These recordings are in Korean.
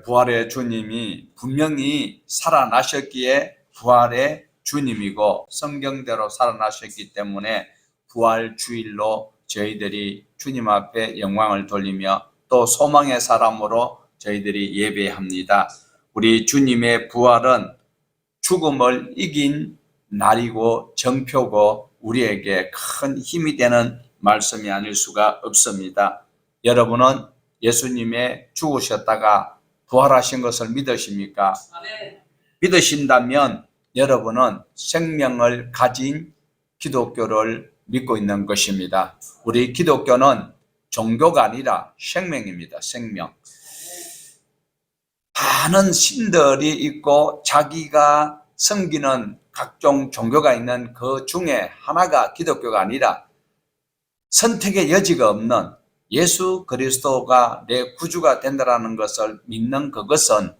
부활의 주님이 분명히 살아나셨기에 부활의 주님이고 성경대로 살아나셨기 때문에 부활 주일로 저희들이 주님 앞에 영광을 돌리며 또 소망의 사람으로 저희들이 예배합니다. 우리 주님의 부활은 죽음을 이긴 날이고 정표고 우리에게 큰 힘이 되는 말씀이 아닐 수가 없습니다. 여러분은 예수님의 죽으셨다가 부활하신 것을 믿으십니까? 믿으신다면 여러분은 생명을 가진 기독교를 믿고 있는 것입니다. 우리 기독교는 종교가 아니라 생명입니다. 생명. 많은 신들이 있고 자기가 섬기는 각종 종교가 있는 그 중에 하나가 기독교가 아니라 선택의 여지가 없는 예수 그리스도가 내 구주가 된다는 것을 믿는 그것은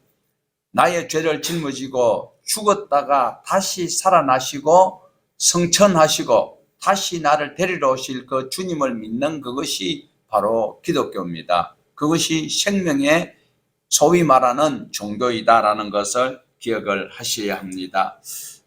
나의 죄를 짊어지고 죽었다가 다시 살아나시고 성천하시고 다시 나를 데리러 오실 그 주님을 믿는 그것이 바로 기독교입니다. 그것이 생명의 소위 말하는 종교이다라는 것을 기억을 하셔야 합니다.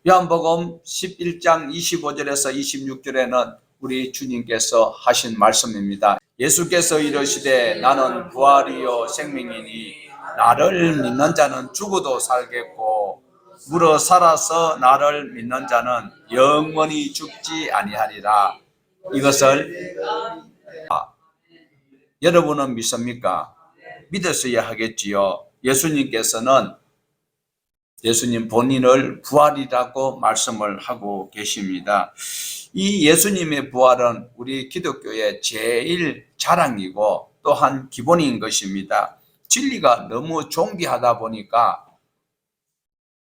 요한복음 11장 25절에서 26절에는 우리 주님께서 하신 말씀입니다. 예수께서 이르시되 나는 부활이요 생명이니 나를 믿는 자는 죽어도 살겠고 물어 살아서 나를 믿는 자는 영원히 죽지 아니하리라. 이것을 여러분은 믿습니까? 믿었어야 하겠지요. 예수님 본인을 부활이라고 말씀을 하고 계십니다. 이 예수님의 부활은 우리 기독교의 제일 자랑이고 또한 기본인 것입니다. 진리가 너무 존귀하다 보니까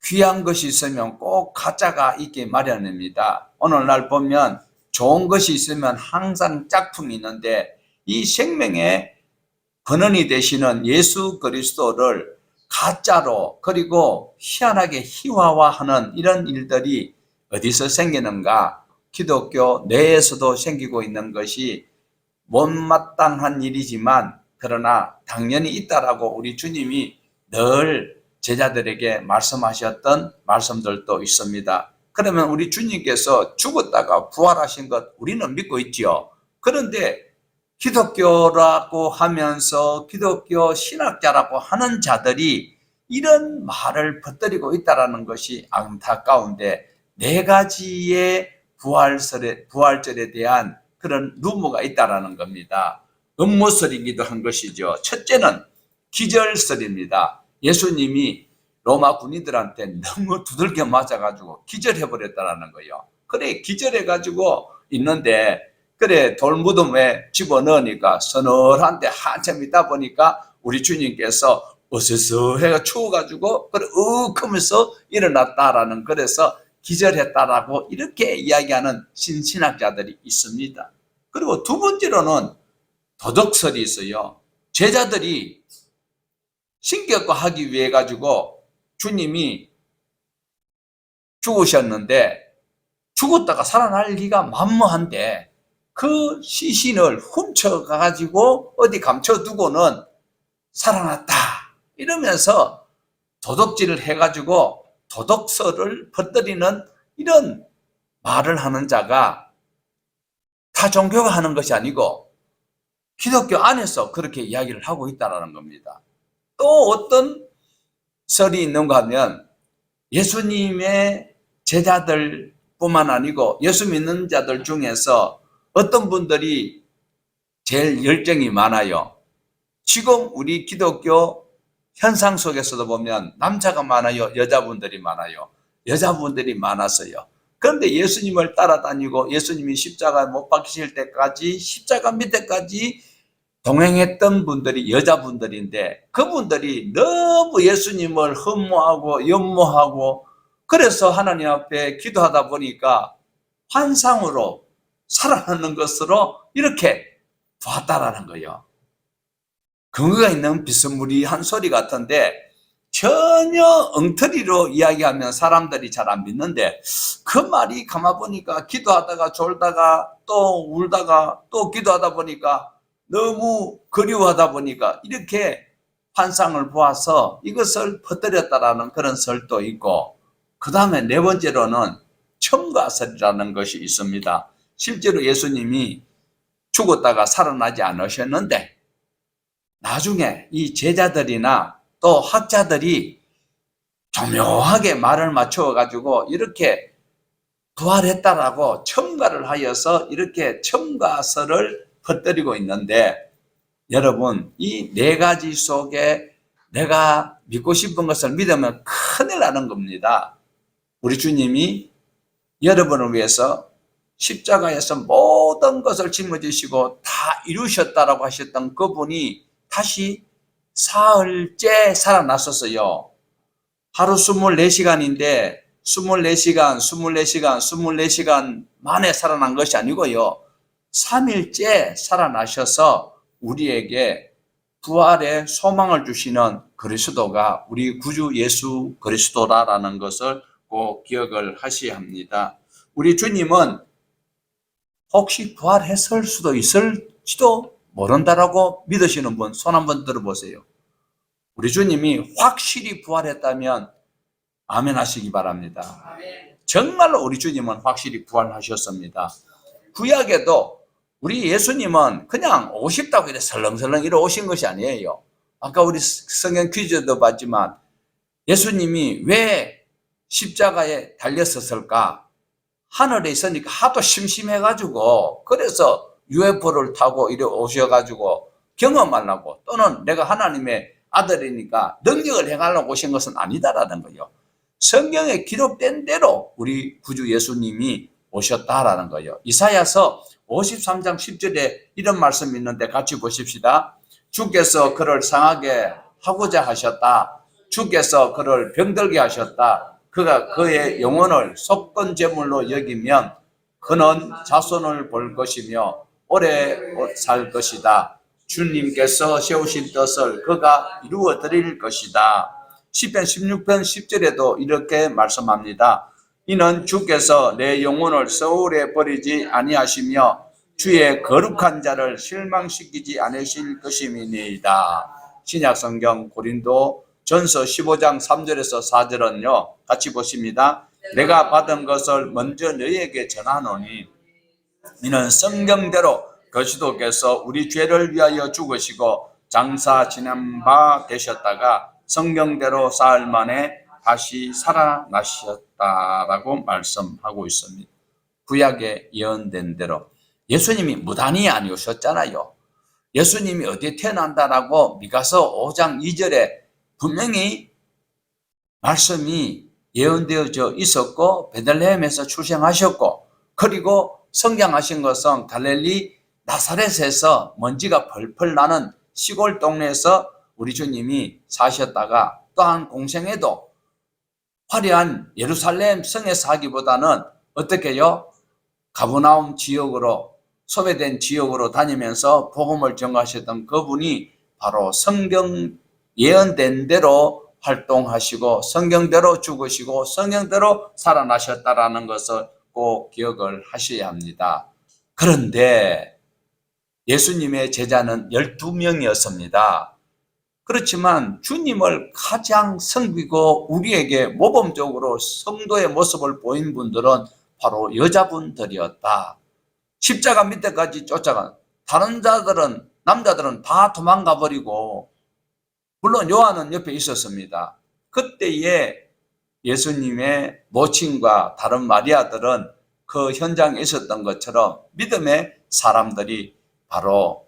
귀한 것이 있으면 꼭 가짜가 있기 마련입니다. 오늘날 보면 좋은 것이 있으면 항상 짝퉁이 있는데 이 생명의 근원이 되시는 예수 그리스도를 가짜로 그리고 희한하게 희화화하는 이런 일들이 어디서 생기는가? 기독교 내에서도 생기고 있는 것이 못마땅한 일이지만 그러나 당연히 있다라고 우리 주님이 늘 제자들에게 말씀하셨던 말씀들도 있습니다. 그러면 우리 주님께서 죽었다가 부활하신 것 우리는 믿고 있지요. 그런데 기독교라고 하면서 기독교 신학자라고 하는 자들이 이런 말을 퍼뜨리고 있다는 것이 안타까운데 네 가지의 부활절에 대한 그런 루머가 있다는 겁니다. 음모설이기도 한 것이죠. 첫째는 기절설입니다. 예수님이 로마 군인들한테 너무 두들겨 맞아가지고 기절해버렸다는 거예요. 그래 기절해가지고 있는데 그래 돌무덤에 집어넣으니까 서늘한데 한참 있다 보니까 우리 주님께서 어서서해가 추워가지고 그래 하면서 일어났다라는 그래서 기절했다라고 이렇게 이야기하는 신신학자들이 있습니다. 그리고 두 번째로는 도덕설이 있어요. 제자들이 신격화하기 위해 가지고 주님이 죽으셨는데 죽었다가 살아날 리가 만무한데 그 시신을 훔쳐가지고 어디 감춰두고는 살아났다 이러면서 도덕질을 해가지고 도덕설을 퍼뜨리는 이런 말을 하는 자가 다 종교가 하는 것이 아니고 기독교 안에서 그렇게 이야기를 하고 있다는 겁니다. 또 어떤 설이 있는가 하면 예수님의 제자들 뿐만 아니고 예수 믿는 자들 중에서 어떤 분들이 제일 열정이 많아요. 지금 우리 기독교 현상 속에서도 보면 남자가 많아요, 여자분들이 많아요. 여자분들이 많았어요. 그런데 예수님을 따라다니고 예수님이 십자가에 못 박히실 때까지 십자가 밑에까지 동행했던 분들이 여자분들인데 그분들이 너무 예수님을 흠모하고 연모하고 그래서 하나님 앞에 기도하다 보니까 환상으로 살아나는 것으로 이렇게 봤다라는 거예요. 근거가 있는 비스무리한 소리 같은데 전혀 엉터리로 이야기하면 사람들이 잘 안 믿는데 그 말이 가만 보니까 기도하다가 졸다가 또 울다가 또 기도하다 보니까 너무 그리워하다 보니까 이렇게 환상을 보아서 이것을 퍼뜨렸다라는 그런 설도 있고, 그 다음에 네 번째로는 첨가설이라는 것이 있습니다. 실제로 예수님이 죽었다가 살아나지 않으셨는데 나중에 이 제자들이나 또 학자들이 교묘하게 말을 맞추어 가지고 이렇게 부활했다라고 첨가를 하여서 이렇게 첨가설을 퍼뜨리고 있는데, 여러분, 이 네 가지 속에 내가 믿고 싶은 것을 믿으면 큰일 나는 겁니다. 우리 주님이 여러분을 위해서 십자가에서 모든 것을 짊어지시고 다 이루셨다라고 하셨던 그분이 다시 사흘째 살아났었어요. 하루 24시간인데 24시간 만에 살아난 것이 아니고요. 3일째 살아나셔서 우리에게 부활의 소망을 주시는 그리스도가 우리 구주 예수 그리스도라는 것을 꼭 기억을 하셔야 합니다. 우리 주님은 혹시 부활했을 수도 있을지도 모른다라고 믿으시는 분 손 한번 들어보세요. 우리 주님이 확실히 부활했다면 아멘 하시기 바랍니다. 정말로 우리 주님은 확실히 부활하셨습니다. 구약에도 우리 예수님은 그냥 오고 싶다고 이래 설렁설렁 이래 오신 것이 아니에요. 아까 우리 성경 퀴즈도 봤지만 예수님이 왜 십자가에 달렸었을까? 하늘에 있으니까 하도 심심해가지고, 그래서 UFO를 타고 이래 오셔가지고 경험하려고, 또는 내가 하나님의 아들이니까 능력을 행하려고 오신 것은 아니다라는 거예요. 성경에 기록된 대로 우리 구주 예수님이 오셨다라는 거예요. 이사야서 53장 10절에 이런 말씀이 있는데 같이 보십시다. 주께서 그를 상하게 하고자 하셨다. 주께서 그를 병들게 하셨다. 그가 그의 영혼을 속건 제물로 여기면 그는 자손을 볼 것이며 오래 살 것이다. 주님께서 세우신 뜻을 그가 이루어 드릴 것이다. 시편 16편 10절에도 이렇게 말씀합니다. 이는 주께서 내 영혼을 서울에 버리지 아니하시며 주의 거룩한 자를 실망시키지 않으실 것임이니이다. 신약성경 고린도 전서 15장 3절에서 4절은요, 같이 보십니다. 내가 받은 것을 먼저 너희에게 전하노니 이는 성경대로 그리스도께서 우리 죄를 위하여 죽으시고 장사 지낸 바 되셨다가 성경대로 사흘 만에 다시 살아나셨다라고 말씀하고 있습니다. 구약에 예언된 대로 예수님이 무단히 아니오셨잖아요. 예수님이 어디에 태어난다라고 미가서 5장 2절에 분명히 말씀이 예언되어져 있었고, 베들레헴에서 출생하셨고, 그리고 성장하신 것은 갈릴리 나사렛에서 먼지가 펄펄 나는 시골 동네에서 우리 주님이 사셨다가, 또한 공생에도 화려한 예루살렘 성에서 하기보다는 어떻게요? 가버나움 지역으로, 소외된 지역으로 다니면서 복음을 전가하셨던 그분이 바로 성경 예언된 대로 활동하시고 성경대로 죽으시고 성경대로 살아나셨다라는 것을 꼭 기억을 하셔야 합니다. 그런데 예수님의 제자는 12명이었습니다. 그렇지만 주님을 가장 섬기고 우리에게 모범적으로 성도의 모습을 보인 분들은 바로 여자분들이었다. 십자가 밑에까지 쫓아간 다른 자들은, 남자들은 다 도망가 버리고, 물론 요한은 옆에 있었습니다. 그때에 예수님의 모친과 다른 마리아들은 그 현장에 있었던 것처럼 믿음의 사람들이 바로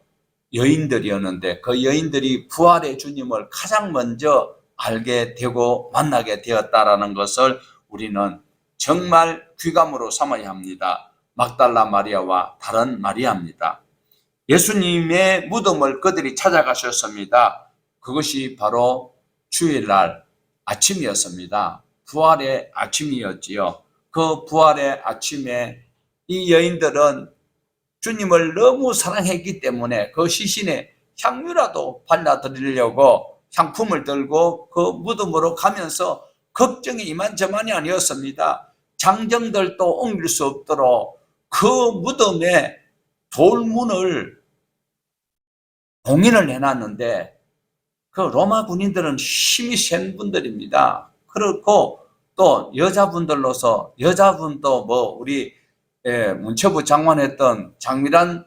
여인들이었는데, 그 여인들이 부활의 주님을 가장 먼저 알게 되고 만나게 되었다라는 것을 우리는 정말 귀감으로 삼아야 합니다. 막달라 마리아와 다른 마리아입니다. 예수님의 무덤을 그들이 찾아가셨습니다. 그것이 바로 주일날 아침이었습니다. 부활의 아침이었지요. 그 부활의 아침에 이 여인들은 주님을 너무 사랑했기 때문에 그 시신에 향유라도 발라드리려고 향품을 들고 그 무덤으로 가면서 걱정이 이만저만이 아니었습니다. 장정들도 옮길 수 없도록 그 무덤에 돌문을 봉인을 해놨는데, 그 로마 군인들은 힘이 센 분들입니다. 그렇고 또 여자분들로서 여자분도 뭐 우리 문체부 장관했던 장미란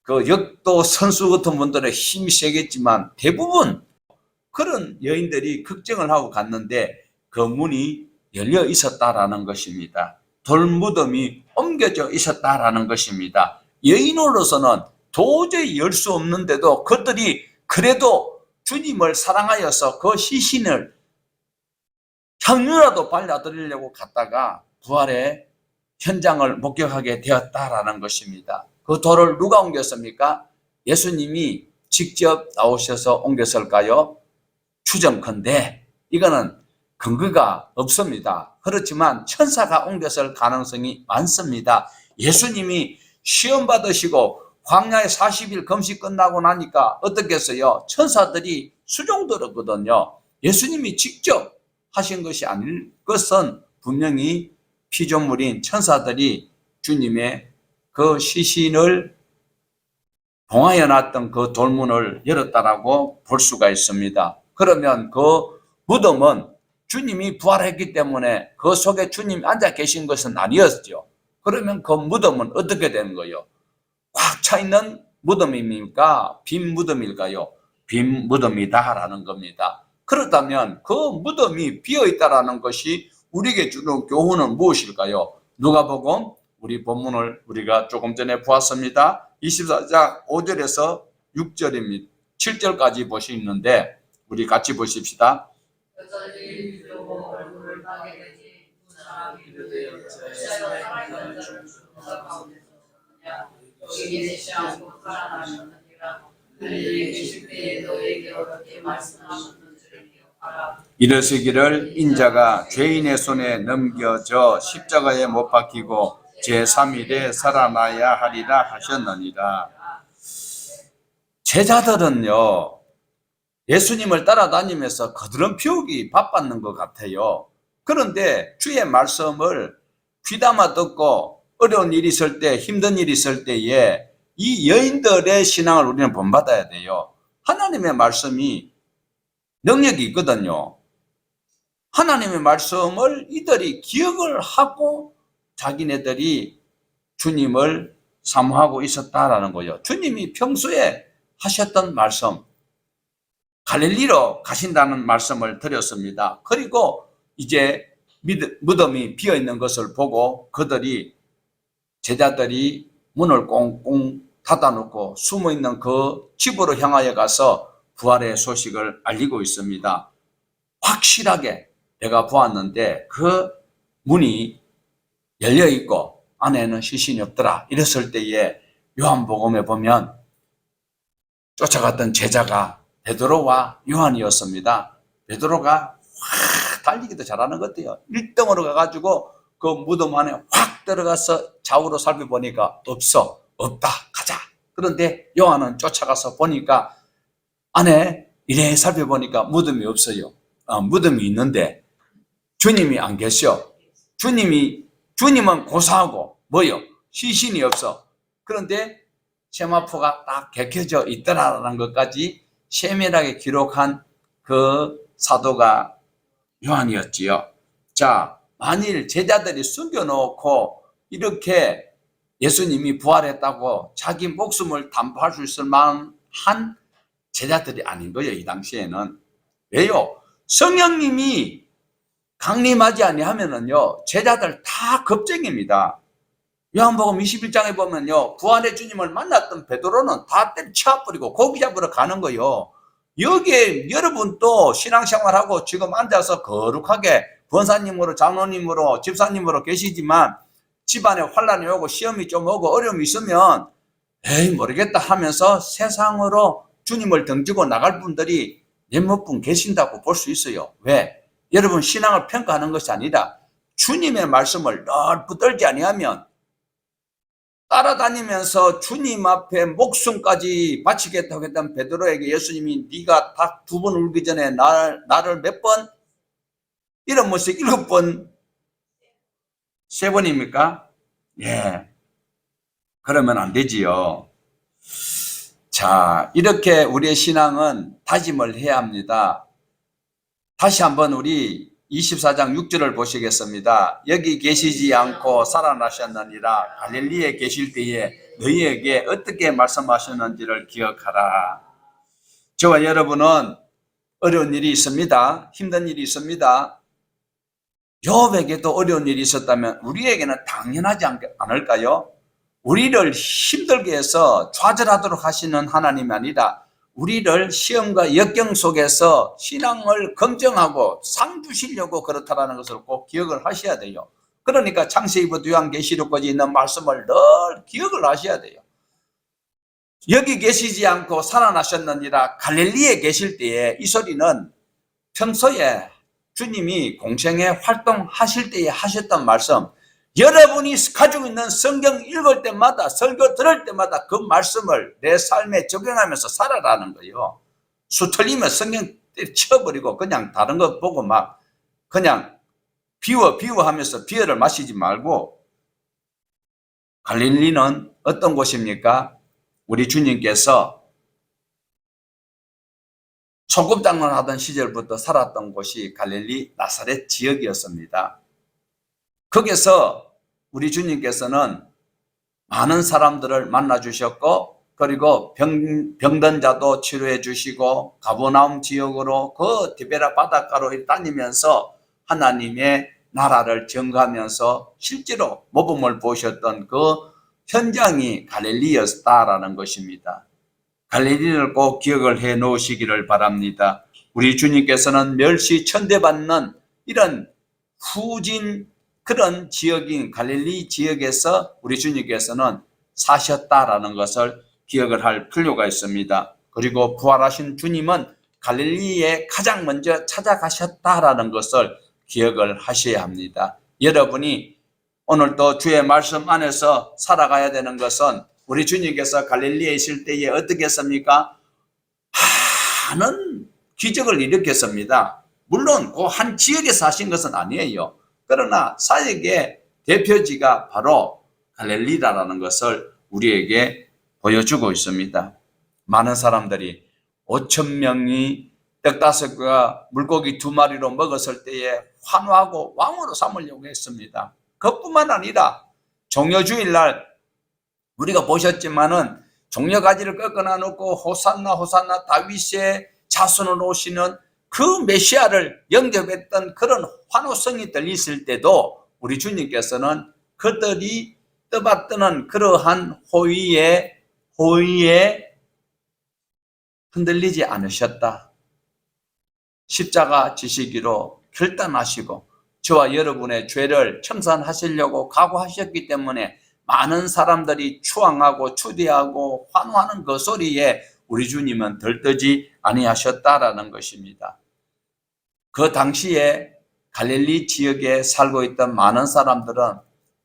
그 역도 선수 같은 분들의 힘이 세겠지만 대부분 그런 여인들이 걱정을 하고 갔는데 그 문이 열려 있었다라는 것입니다. 돌무덤이 옮겨져 있었다라는 것입니다. 여인으로서는 도저히 열 수 없는데도 그들이 그래도 주님을 사랑하여서 그 시신을 향유라도 발라드리려고 갔다가 부활의 현장을 목격하게 되었다라는 것입니다. 그 돌을 누가 옮겼습니까? 예수님이 직접 나오셔서 옮겼을까요? 추정컨대 이거는 근거가 없습니다. 그렇지만 천사가 옮겼을 가능성이 많습니다. 예수님이 시험 받으시고 광야에 40일 금식 끝나고 나니까 어떻겠어요? 천사들이 수종들었거든요. 예수님이 직접 하신 것이 아닐 것은 분명히 피조물인 천사들이 주님의 그 시신을 봉하여 놨던 그 돌문을 열었다라고 볼 수가 있습니다. 그러면 그 무덤은 주님이 부활했기 때문에 그 속에 주님이 앉아 계신 것은 아니었죠. 그러면 그 무덤은 어떻게 되는 거예요? 꽉 차 있는 무덤입니까? 빈 무덤일까요? 빈 무덤이다라는 겁니다. 그렇다면 그 무덤이 비어있다라는 것이 우리에게 주는 교훈은 무엇일까요? 누가복음 우리 본문을 우리가 조금 전에 보았습니다. 24장 5절에서 6절입니다. 7절까지 보시는데 우리 같이 보십시다. 이르시기를 인자가 죄인의 손에 넘겨져 십자가에 못 박히고 제3일에 살아나야 하리라 하셨느니라. 제자들은요 예수님을 따라다니면서 거드름 피우기 바빴는 것 같아요. 그런데 주의 말씀을 귀담아 듣고 어려운 일이 있을 때, 힘든 일이 있을 때에 이 여인들의 신앙을 우리는 본받아야 돼요. 하나님의 말씀이 능력이 있거든요. 하나님의 말씀을 이들이 기억을 하고 자기네들이 주님을 사모하고 있었다라는 거예요. 주님이 평소에 하셨던 말씀, 갈릴리로 가신다는 말씀을 드렸습니다. 그리고 이제 무덤이 비어있는 것을 보고 그들이 제자들이 문을 꽁꽁 닫아놓고 숨어있는 그 집으로 향하여 가서 부활의 소식을 알리고 있습니다. 확실하게 내가 보았는데 그 문이 열려있고 안에는 시신이 없더라. 이랬을 때에 요한복음에 보면 쫓아갔던 제자가 베드로와 요한이었습니다. 베드로가 확 달리기도 잘하는 것 같아요. 1등으로 가가지고 그 무덤 안에 확 들어가서 좌우로 살펴보니까 없다, 가자. 그런데 요한은 쫓아가서 보니까 안에 이래 살펴보니까 무덤이 없어요. 무덤이 있는데 주님이 안 계셔. 주님은 고사하고 뭐요? 시신이 없어. 그런데 세마포가 딱 개켜져 있더라라는 것까지 세밀하게 기록한 그 사도가 요한이었지요. 자, 만일 제자들이 숨겨놓고 이렇게 예수님이 부활했다고 자기 목숨을 담보할 수 있을 만한 제자들이 아닌 거예요. 이 당시에는. 왜요? 성령님이 강림하지 아니하면은요 제자들 다 겁쟁입니다. 요한복음 21장에 보면요 부활의 주님을 만났던 베드로는 다 때려치워버리고 고기 잡으러 가는 거예요. 여기에 여러분도 신앙생활하고 지금 앉아서 거룩하게 권사님으로 장로님으로 집사님으로 계시지만 집안에 환란이 오고 시험이 좀 오고 어려움이 있으면 에이 모르겠다 하면서 세상으로 주님을 등지고 나갈 분들이 몇몇 분 계신다고 볼 수 있어요. 왜? 여러분 신앙을 평가하는 것이 아니라 주님의 말씀을 늘 붙들지 아니하면 따라다니면서 주님 앞에 목숨까지 바치겠다고 했던 베드로에게 예수님이 네가 닭 2번 울기 전에 나를 몇 번? 이런 모습 7번? 3번입니까? 예. 그러면 안 되지요. 자, 이렇게 우리의 신앙은 다짐을 해야 합니다. 다시 한번 우리 24장 6절을 보시겠습니다. 여기 계시지 않고 살아나셨느니라. 갈릴리에 계실 때에 너희에게 어떻게 말씀하셨는지를 기억하라. 저와 여러분은 어려운 일이 있습니다. 힘든 일이 있습니다. 욥에게도 어려운 일이 있었다면 우리에게는 당연하지 않을까요? 우리를 힘들게 해서 좌절하도록 하시는 하나님이 아니라 우리를 시험과 역경 속에서 신앙을 검증하고 상 주시려고 그렇다라는 것을 꼭 기억을 하셔야 돼요. 그러니까 창세기부터 요한계시록까지 있는 말씀을 늘 기억을 하셔야 돼요. 여기 계시지 않고 살아나셨느니라. 갈릴리에 계실 때에 이 소리는 평소에 주님이 공생에 활동하실 때에 하셨던 말씀, 여러분이 가지고 있는 성경 읽을 때마다, 설교 들을 때마다 그 말씀을 내 삶에 적용하면서 살아라는 거예요. 수 틀리면 성경 치워버리고 그냥 다른 거 보고 막 그냥 비유하면서 비유를 마시지 말고. 갈릴리는 어떤 곳입니까? 우리 주님께서 소금장을 하던 시절부터 살았던 곳이 갈릴리 나사렛 지역이었습니다. 거기서 우리 주님께서는 많은 사람들을 만나 주셨고, 그리고 병든 자도 치료해 주시고, 가버나움 지역으로 그 디베라 바닷가로 다니면서 하나님의 나라를 증거하면서 실제로 모범을 보셨던 그 현장이 갈릴리였다라는 것입니다. 갈릴리를 꼭 기억을 해 놓으시기를 바랍니다. 우리 주님께서는 멸시 천대받는 이런 후진 그런 지역인 갈릴리 지역에서 우리 주님께서는 사셨다라는 것을 기억을 할 필요가 있습니다. 그리고 부활하신 주님은 갈릴리에 가장 먼저 찾아가셨다라는 것을 기억을 하셔야 합니다. 여러분이 오늘도 주의 말씀 안에서 살아가야 되는 것은 우리 주님께서 갈릴리에 있을 때에 어떻게 했습니까? 많은 기적을 일으켰습니다. 물론 그 한 지역에서 하신 것은 아니에요. 그러나 사역의 대표지가 바로 갈릴리라는 것을 우리에게 보여주고 있습니다. 많은 사람들이 5,000명이 떡 5개와 물고기 2마리로 먹었을 때에 환호하고 왕으로 삼으려고 했습니다. 그뿐만 아니라 종려주일날 우리가 보셨지만은 종려가지를 꺾어놔 놓고 호산나 호산나 다윗의 자손으로 오시는 그 메시아를 영접했던 그런 환호성이 들렸을 때도 우리 주님께서는 그들이 떠받드는 그러한 호의에 흔들리지 않으셨다. 십자가 지시기로 결단하시고 저와 여러분의 죄를 청산하시려고 각오하셨기 때문에 많은 사람들이 추앙하고 추대하고 환호하는 그 소리에 우리 주님은 들뜨지 아니하셨다라는 것입니다. 그 당시에 갈릴리 지역에 살고 있던 많은 사람들은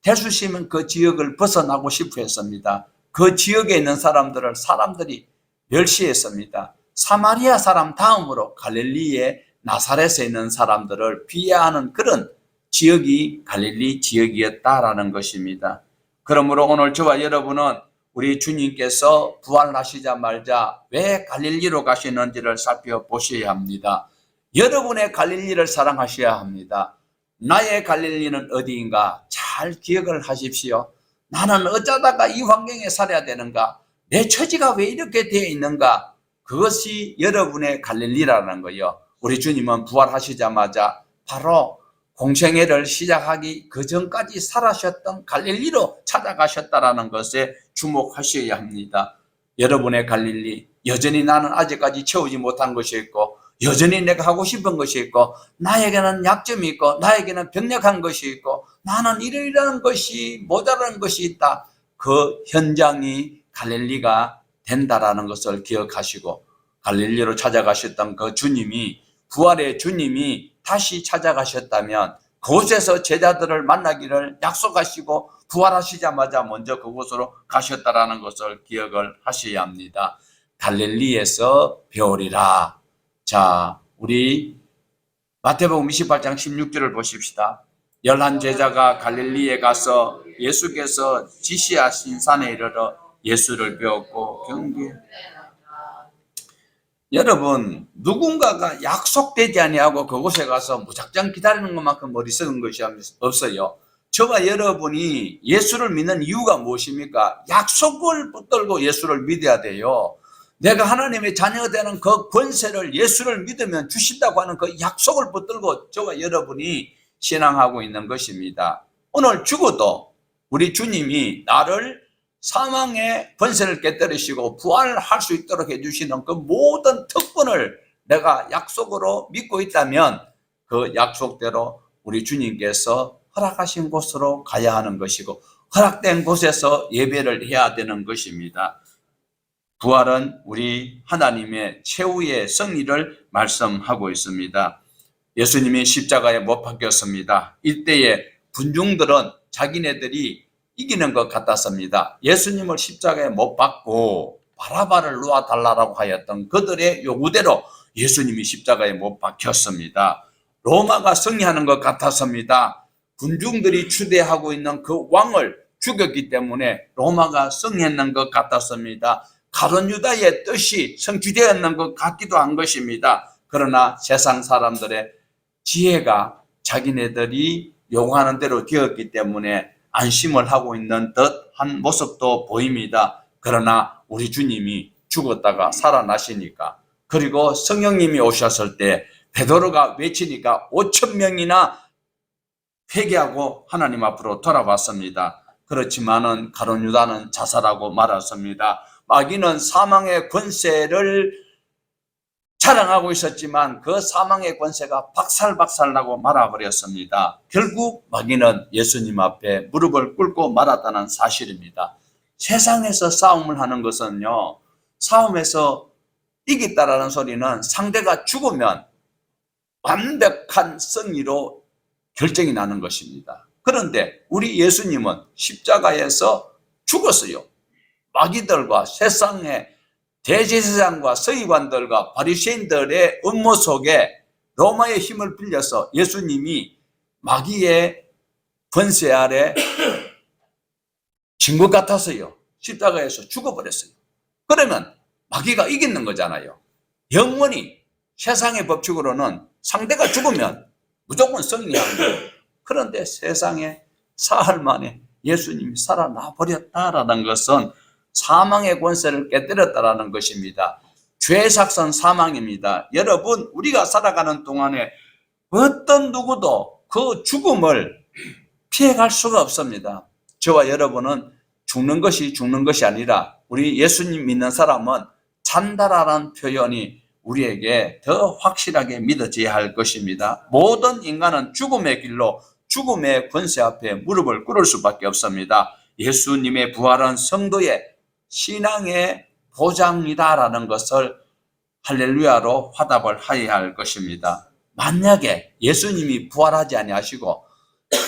될 수 있으면 그 지역을 벗어나고 싶어 했습니다. 그 지역에 있는 사람들이 멸시했습니다. 사마리아 사람 다음으로 갈릴리의 나사렛에 있는 사람들을 비하하는 그런 지역이 갈릴리 지역이었다라는 것입니다. 그러므로 오늘 저와 여러분은 우리 주님께서 부활하시자마자 왜 갈릴리로 가시는지를 살펴보셔야 합니다. 여러분의 갈릴리를 사랑하셔야 합니다. 나의 갈릴리는 어디인가 잘 기억을 하십시오. 나는 어쩌다가 이 환경에 살아야 되는가? 내 처지가 왜 이렇게 되어 있는가? 그것이 여러분의 갈릴리라는 거예요. 우리 주님은 부활하시자마자 바로 공생애를 시작하기 그 전까지 살아셨던 갈릴리로 찾아가셨다라는 것에 주목하셔야 합니다. 여러분의 갈릴리, 여전히 나는 아직까지 채우지 못한 것이 있고, 여전히 내가 하고 싶은 것이 있고, 나에게는 약점이 있고, 나에게는 병약한 것이 있고, 나는 이러이러한 것이 모자라는 것이 있다. 그 현장이 갈릴리가 된다라는 것을 기억하시고, 갈릴리로 찾아가셨던 그 주님이, 부활의 주님이 다시 찾아가셨다면 그곳에서 제자들을 만나기를 약속하시고 부활하시자마자 먼저 그곳으로 가셨다라는 것을 기억을 하셔야 합니다. 갈릴리에서 배우리라. 자, 우리 마태복음 28장 16절을 보십시다. 11제자가 갈릴리에 가서 예수께서 지시하신 산에 이르러 예수를 배웠고 경계 여러분, 누군가가 약속되지 아니하고 그곳에 가서 무작정 기다리는 것만큼 어리석은 것이 없어요. 저와 여러분이 예수를 믿는 이유가 무엇입니까? 약속을 붙들고 예수를 믿어야 돼요. 내가 하나님의 자녀가 되는 그 권세를 예수를 믿으면 주신다고 하는 그 약속을 붙들고 저와 여러분이 신앙하고 있는 것입니다. 오늘 죽어도 우리 주님이 나를 사망의 권세를 깨뜨리시고 부활할 수 있도록 해주시는 그 모든 특권을 내가 약속으로 믿고 있다면 그 약속대로 우리 주님께서 허락하신 곳으로 가야 하는 것이고 허락된 곳에서 예배를 해야 되는 것입니다. 부활은 우리 하나님의 최후의 승리를 말씀하고 있습니다. 예수님이 십자가에 못 박혔습니다. 이때에 군중들은 자기네들이 이기는 것 같았습니다. 예수님을 십자가에 못 박고 바라바를 놓아달라고 하였던 그들의 요구대로 예수님이 십자가에 못 박혔습니다. 로마가 승리하는 것 같았습니다. 군중들이 추대하고 있는 그 왕을 죽였기 때문에 로마가 승리했는 것 같았습니다. 가룟 유다의 뜻이 성취되었는 것 같기도 한 것입니다. 그러나 세상 사람들의 지혜가 자기네들이 요구하는 대로 되었기 때문에 안심을 하고 있는 듯한 모습도 보입니다. 그러나 우리 주님이 죽었다가 살아나시니까, 그리고 성령님이 오셨을 때 베드로가 외치니까 5,000명이나 회개하고 하나님 앞으로 돌아왔습니다. 그렇지만은 가룟 유다는 자살하고 말았습니다. 마귀는 사망의 권세를 자랑하고 있었지만 그 사망의 권세가 박살박살나고 말아버렸습니다. 결국 마귀는 예수님 앞에 무릎을 꿇고 말았다는 사실입니다. 세상에서 싸움을 하는 것은요, 싸움에서 이겼다라는 소리는 상대가 죽으면 완벽한 승리로 결정이 나는 것입니다. 그런데 우리 예수님은 십자가에서 죽었어요. 마귀들과 세상의 대제사장과 서기관들과 바리새인들의 음모 속에 로마의 힘을 빌려서 예수님이 마귀의 권세 아래 진 것 같아서요, 십자가에서 죽어버렸어요. 그러면 마귀가 이기는 거잖아요. 영원히 세상의 법칙으로는 상대가 죽으면 무조건 승리하는 거예요. 그런데 세상에 사흘 만에 예수님이 살아나 버렸다라는 것은 사망의 권세를 깨뜨렸다라는 것입니다. 죄의 삭선 사망입니다. 여러분, 우리가 살아가는 동안에 어떤 누구도 그 죽음을 피해갈 수가 없습니다. 저와 여러분은 죽는 것이 아니라 우리 예수님 믿는 사람은 산다라는 표현이 우리에게 더 확실하게 믿어져야 할 것입니다. 모든 인간은 죽음의 길로 죽음의 권세 앞에 무릎을 꿇을 수밖에 없습니다. 예수님의 부활은 성도의 신앙의 보장이다라는 것을 할렐루야로 화답을 하여야 할 것입니다. 만약에 예수님이 부활하지 아니하시고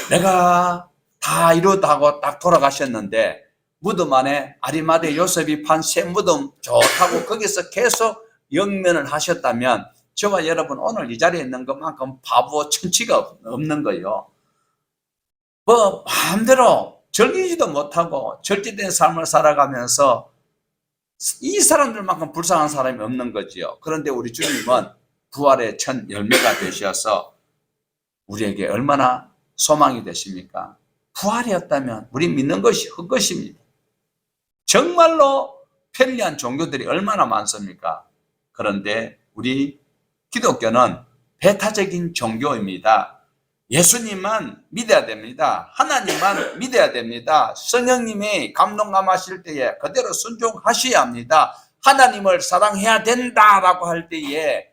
내가 다 이루었다고 딱 돌아가셨는데 무덤 안에 아리마대 요셉이 판 새 무덤 좋다고 거기서 계속 영면을 하셨다면 저와 여러분 오늘 이 자리에 있는 것만큼 바보 천치가 없는 거예요. 뭐 마음대로 즐기지도 못하고 절제된 삶을 살아가면서 이 사람들만큼 불쌍한 사람이 없는 거지요. 그런데 우리 주님은 부활의 첫 열매가 되셔서 우리에게 얼마나 소망이 되십니까? 부활이었다면 우리 믿는 것이 헛것입니다. 정말로 편리한 종교들이 얼마나 많습니까? 그런데 우리 기독교는 배타적인 종교입니다. 예수님만 믿어야 됩니다. 하나님만 믿어야 됩니다. 성령님이 감동감하실 때에 그대로 순종하셔야 합니다. 하나님을 사랑해야 된다라고 할 때에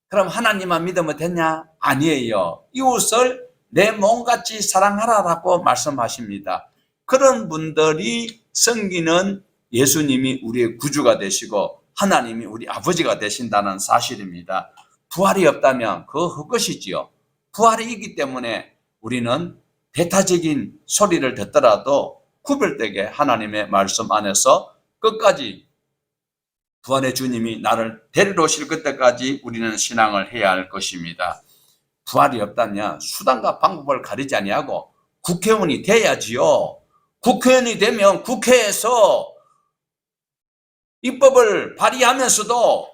그럼 하나님만 믿으면 되냐? 아니에요. 이웃을 내 몸같이 사랑하라라고 말씀하십니다. 그런 분들이 섬기는 예수님이 우리의 구주가 되시고 하나님이 우리 아버지가 되신다는 사실입니다. 부활이 없다면 그거 헛것이지요. 부활이 있기 때문에 우리는 배타적인 소리를 듣더라도 구별되게 하나님의 말씀 안에서 끝까지 부활의 주님이 나를 데리러 오실 그때까지 우리는 신앙을 해야 할 것입니다. 부활이 없다면 수단과 방법을 가리지 아니하고 국회의원이 돼야지요. 국회의원이 되면 국회에서 입법을 발의하면서도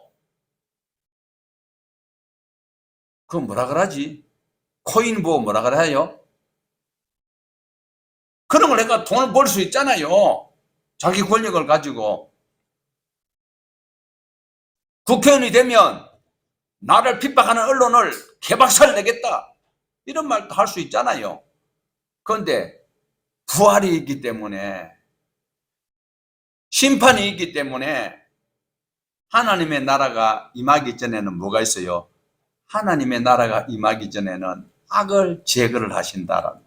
그거 뭐라 그러지? 코인 보고 뭐라 그래요? 그런 걸 내가 돈을 벌 수 있잖아요. 자기 권력을 가지고. 국회의원이 되면 나를 핍박하는 언론을 개박살 내겠다. 이런 말도 할 수 있잖아요. 그런데 부활이 있기 때문에, 심판이 있기 때문에 하나님의 나라가 임하기 전에는 뭐가 있어요? 하나님의 나라가 임하기 전에는 악을 제거를 하신다라는,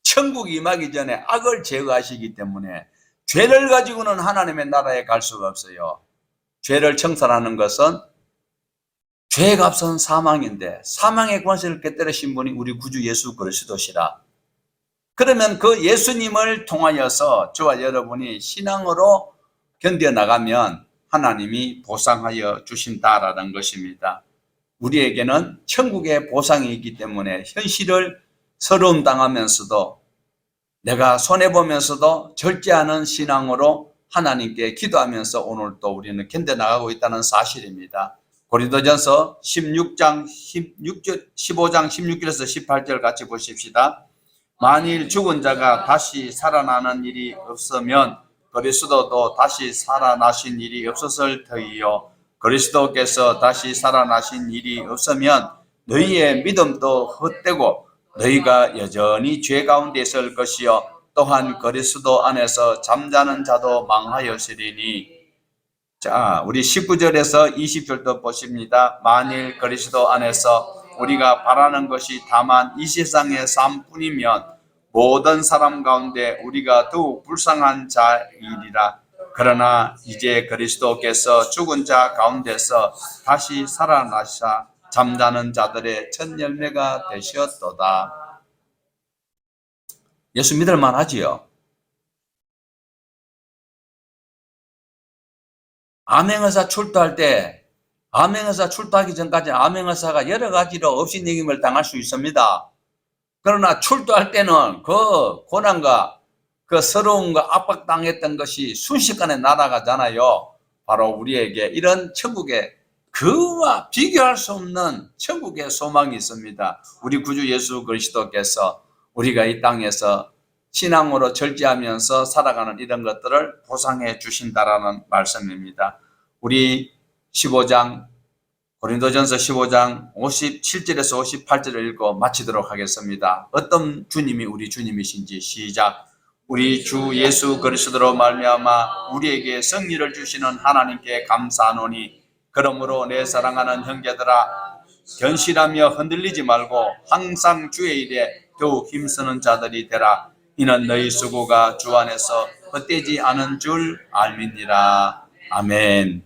천국이 임하기 전에 악을 제거하시기 때문에 죄를 가지고는 하나님의 나라에 갈 수가 없어요. 죄를 청산하는 것은 죄의 값은 사망인데 사망의 권세를 깨뜨리신 분이 우리 구주 예수 그리스도시라. 그러면 그 예수님을 통하여서 저와 여러분이 신앙으로 견뎌나가면 하나님이 보상하여 주신다라는 것입니다. 우리에게는 천국의 보상이 있기 때문에 현실을 서러움 당하면서도 내가 손해보면서도 절제하는 신앙으로 하나님께 기도하면서 오늘 또 우리는 견뎌나가고 있다는 사실입니다. 고린도전서 15장 16절에서 18절 같이 보십시다. 만일 죽은 자가 다시 살아나는 일이 없으면 그리스도도 다시 살아나신 일이 없었을 터이요. 그리스도께서 다시 살아나신 일이 없으면 너희의 믿음도 헛되고 너희가 여전히 죄 가운데 있을 것이요. 또한 그리스도 안에서 잠자는 자도 망하였으리니. 자, 우리 19절에서 20절도 보십니다. 만일 그리스도 안에서 우리가 바라는 것이 다만 이 세상의 삶뿐이면 모든 사람 가운데 우리가 더욱 불쌍한 자이리라. 그러나 이제 그리스도께서 죽은 자 가운데서 다시 살아나사 잠자는 자들의 첫 열매가 되셨도다. 예수 믿을 만하지요? 암행의사 출두할 때, 암행의사 출두하기 전까지 암행의사가 여러 가지로 업신여김을 당할 수 있습니다. 그러나 출두할 때는 그 고난과 그 서러움과 압박당했던 것이 순식간에 날아가잖아요. 바로 우리에게 이런 천국의 그와 비교할 수 없는 천국의 소망이 있습니다. 우리 구주 예수 그리스도께서 우리가 이 땅에서 신앙으로 절제하면서 살아가는 이런 것들을 보상해 주신다라는 말씀입니다. 우리 15장 고린도전서 15장 57절에서 58절을 읽고 마치도록 하겠습니다. 어떤 주님이 우리 주님이신지 시작. 우리 주 예수 그리스도로 말미암아 우리에게 승리를 주시는 하나님께 감사하노니 그러므로 내 사랑하는 형제들아 견실하며 흔들리지 말고 항상 주의 일에 더욱 힘쓰는 자들이 되라. 이는 너희 수고가 주 안에서 헛되지 않은 줄 알미니라. 아멘.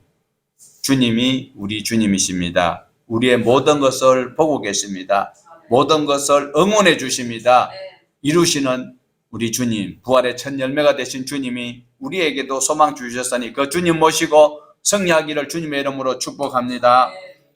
주님이 우리 주님이십니다. 우리의 모든 것을 보고 계십니다. 모든 것을 응원해 주십니다. 이루시는 우리 주님, 부활의 첫 열매가 되신 주님이 우리에게도 소망 주셨으니 그 주님 모시고 승리하기를 주님의 이름으로 축복합니다.